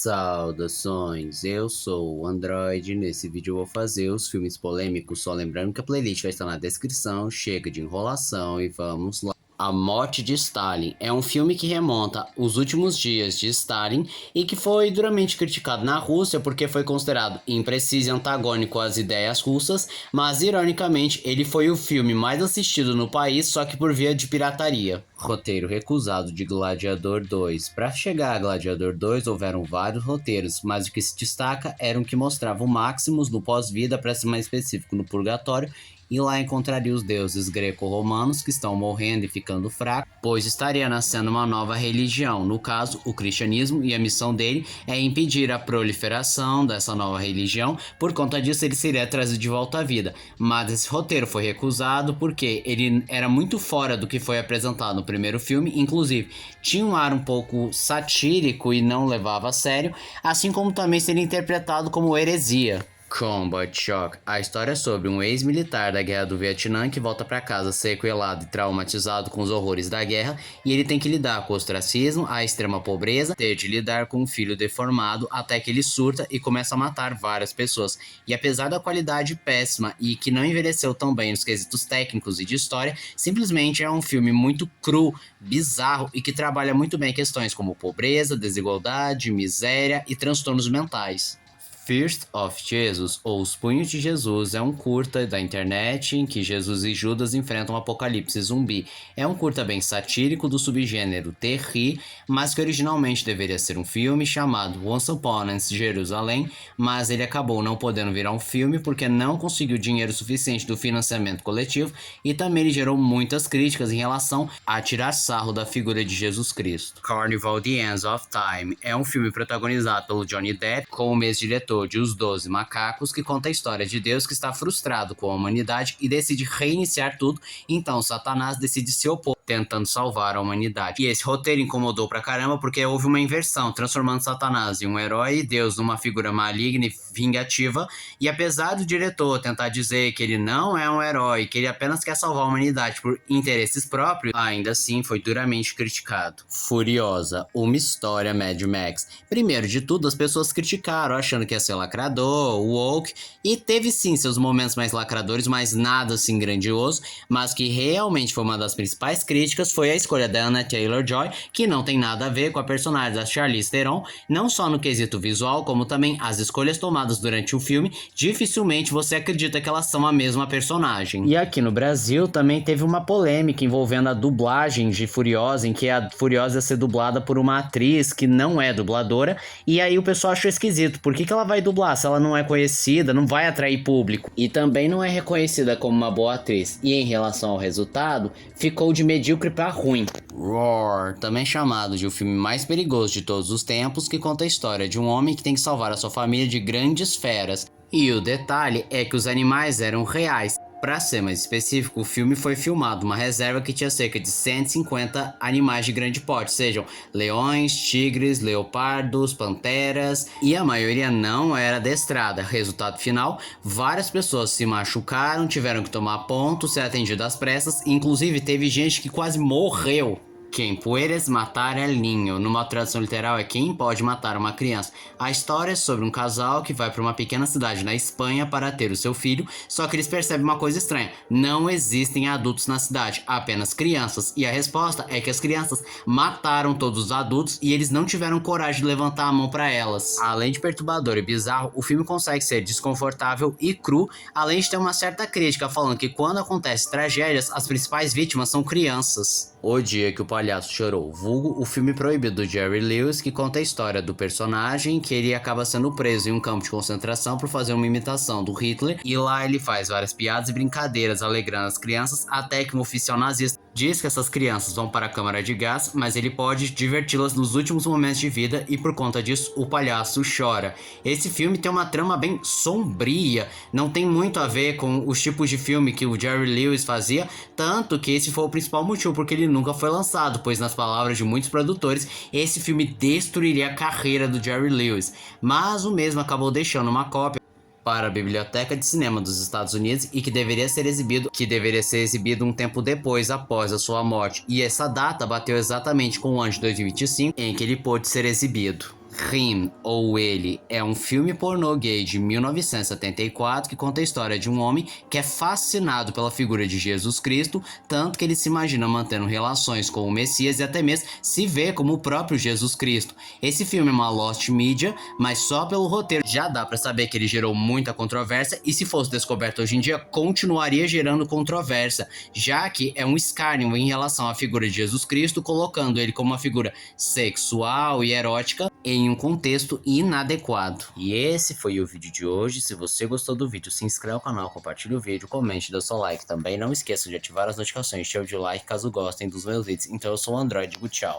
Saudações, eu sou o Android. Nesse vídeo eu vou fazer os filmes polêmicos, só lembrando que a playlist vai estar na descrição. Chega de enrolação e vamos lá. A Morte de Stalin é um filme que remonta os últimos dias de Stalin e que foi duramente criticado na Rússia porque foi considerado impreciso e antagônico às ideias russas, mas ironicamente ele foi o filme mais assistido no país, só que por via de pirataria. Roteiro recusado de Gladiador 2. Para chegar a Gladiador 2 houveram vários roteiros, mas o que se destaca era um que mostrava o Maximus no pós-vida, para ser mais específico no purgatório, e lá encontraria os deuses greco-romanos que estão morrendo e ficando fracos, pois estaria nascendo uma nova religião, no caso o cristianismo, e a missão dele é impedir a proliferação dessa nova religião. Por conta disso ele seria trazido de volta à vida, mas esse roteiro foi recusado porque ele era muito fora do que foi apresentado no primeiro filme, inclusive tinha um ar um pouco satírico e não levava a sério, assim como também seria interpretado como heresia. Combat Shock. A história é sobre um ex-militar da Guerra do Vietnã que volta para casa sequelado e traumatizado com os horrores da guerra, e ele tem que lidar com o ostracismo, a extrema pobreza, ter de lidar com um filho deformado, até que ele surta e começa a matar várias pessoas. E apesar da qualidade péssima e que não envelheceu tão bem nos quesitos técnicos e de história, simplesmente é um filme muito cru, bizarro e que trabalha muito bem questões como pobreza, desigualdade, miséria e transtornos mentais. First of Jesus, ou Os Punhos de Jesus, é um curta da internet em que Jesus e Judas enfrentam um apocalipse zumbi. É um curta bem satírico do subgênero terri, mas que originalmente deveria ser um filme chamado Once Upon a Jerusalém, mas ele acabou não podendo virar um filme porque não conseguiu dinheiro suficiente do financiamento coletivo, e também ele gerou muitas críticas em relação a tirar sarro da figura de Jesus Cristo. Carnival: The Ends of Time é um filme protagonizado pelo Johnny Depp com o mesmo diretor de Os 12 Macacos, que conta a história de Deus que está frustrado com a humanidade e decide reiniciar tudo, então Satanás decide se opor, tentando salvar a humanidade. E esse roteiro incomodou pra caramba porque houve uma inversão, transformando Satanás em um herói e Deus numa figura maligna e vingativa, e apesar do diretor tentar dizer que ele não é um herói, que ele apenas quer salvar a humanidade por interesses próprios, ainda assim foi duramente criticado. Furiosa, uma história Mad Max. Primeiro de tudo, as pessoas criticaram, achando que ia ser lacrador, woke, e teve sim seus momentos mais lacradores, mas nada assim grandioso, mas que realmente foi uma das principais críticas foi a escolha da Anya Taylor-Joy, que não tem nada a ver com a personagem da Charlize Theron, não só no quesito visual, como também as escolhas tomadas durante o filme, dificilmente você acredita que elas são a mesma personagem. E aqui no Brasil também teve uma polêmica envolvendo a dublagem de Furiosa, em que a Furiosa ia ser dublada por uma atriz que não é dubladora, e aí o pessoal achou esquisito, por que ela vai dublar se ela não é conhecida, não vai atrair público, e também não é reconhecida como uma boa atriz. E em relação ao resultado, ficou de medíocre pra ruim. Roar, também chamado de o filme mais perigoso de todos os tempos, que conta a história de um homem que tem que salvar a sua família de grandes feras. E o detalhe é que os animais eram reais. Para ser mais específico, o filme foi filmado numa reserva que tinha cerca de 150 animais de grande porte, sejam leões, tigres, leopardos, panteras, e a maioria não era adestrada. Resultado final, várias pessoas se machucaram, tiveram que tomar ponto, ser atendido às pressas, e inclusive teve gente que quase morreu. Quem puedes matar el niño, numa tradução literal é quem pode matar uma criança. A história é sobre um casal que vai para uma pequena cidade na Espanha para ter o seu filho, só que eles percebem uma coisa estranha: não existem adultos na cidade, apenas crianças, e a resposta é que as crianças mataram todos os adultos e eles não tiveram coragem de levantar a mão para elas. Além de perturbador e bizarro, o filme consegue ser desconfortável e cru, além de ter uma certa crítica falando que quando acontecem tragédias, as principais vítimas são crianças. O Dia que o Palhaço Chorou, vulgo o filme proibido do Jerry Lewis, que conta a história do personagem, que ele acaba sendo preso em um campo de concentração por fazer uma imitação do Hitler, e lá ele faz várias piadas e brincadeiras alegrando as crianças, até que um oficial nazista diz que essas crianças vão para a câmara de gás, mas ele pode diverti-las nos últimos momentos de vida, e por conta disso o palhaço chora. Esse filme tem uma trama bem sombria, não tem muito a ver com os tipos de filme que o Jerry Lewis fazia, tanto que esse foi o principal motivo porque ele nunca foi lançado, pois nas palavras de muitos produtores, esse filme destruiria a carreira do Jerry Lewis, mas o mesmo acabou deixando uma cópia para a Biblioteca de Cinema dos Estados Unidos, e que deveria ser exibido um tempo depois, após a sua morte, e essa data bateu exatamente com o ano de 2025 em que ele pôde ser exibido. Him, ou Ele, é um filme pornô gay de 1974 que conta a história de um homem que é fascinado pela figura de Jesus Cristo, tanto que ele se imagina mantendo relações com o Messias e até mesmo se vê como o próprio Jesus Cristo. Esse filme é uma lost media, mas só pelo roteiro já dá pra saber que ele gerou muita controvérsia e se fosse descoberto hoje em dia, continuaria gerando controvérsia, já que é um escárnio em relação à figura de Jesus Cristo, colocando ele como uma figura sexual e erótica em um contexto inadequado. E esse foi o vídeo de hoje. Se você gostou do vídeo, se inscreva no canal, compartilhe o vídeo, comente, dê seu like. Também não esqueça de ativar as notificações, show de like caso gostem dos meus vídeos. Então eu sou o Android, digo tchau.